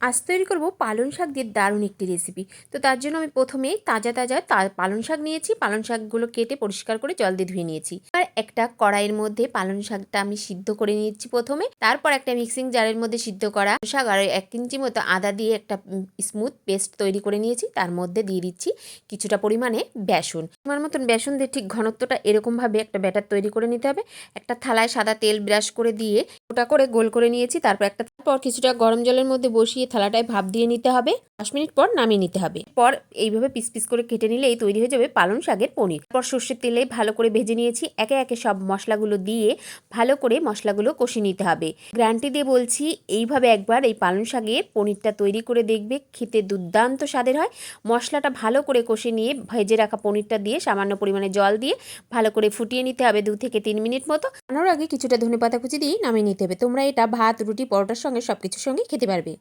আজ তৈরি করব পালং শাক দিয়ে দারুণ একটি রেসিপি। তো তার জন্য আমি প্রথমেই তাজা তাজা পালং শাক নিয়েছি। পালং শাকগুলো কেটে পরিষ্কার করে জল দিয়ে ধুয়ে নিয়েছি। আর একটা কড়াইয়ের মধ্যে পালং শাকটা আমি সিদ্ধ করে নিয়েছি প্রথমে। তারপর একটা মিক্সিং জারের মধ্যে সিদ্ধ করা শাক আর 1 ইঞ্চি মতো আদা দিয়ে একটা স্মুথ পেস্ট তৈরি করে নিয়েছি। তার মধ্যে দিয়ে দিচ্ছি কিছুটা পরিমাণে বেসন। আমার মতন বেসন দিয়ে ঠিক ঘনত্বটা এরকমভাবে একটা ব্যাটার তৈরি করে নিতে হবে। একটা থালায় সাদা তেল ব্রাশ করে দিয়ে ওটা করে গোল করে নিয়েছি। তারপর কিছুটা গরম জলের মধ্যে বসিয়ে থালাটায় ভাপ দিয়ে নিতে হবে। 10 মিনিট পর নামিয়ে নিতে হবে। পর এইভাবে পিস পিস করে কেটে নিলেই তৈরি হয়ে যাবে পালং শাকের পনির। পর সর্ষের তেলে ভালো করে ভেজে নিয়েছি। একে একে সব মশলাগুলো দিয়ে ভালো করে মশলাগুলো কষিয়ে নিতে হবে। গ্যারান্টি দিয়ে বলছি, এইভাবে একবার এই পালং শাকের পনিরটা তৈরি করে দেখবে, খেতে দুর্দান্ত স্বাদের হয়। মশলাটা ভালো করে কষে নিয়ে ভেজে রাখা পনিরটা দিয়ে সামান্য পরিমাণে জল দিয়ে ভালো করে ফুটিয়ে নিতে হবে 2 থেকে 3 মিনিট মতো। নামানোর আগে কিছুটা ধনেপাতা কুচি দিয়ে নামিয়ে নিতে হবে। তোমরা এটা ভাত, রুটি, পরোটার সঙ্গে সবকিছুর সঙ্গে খেতে পারবে।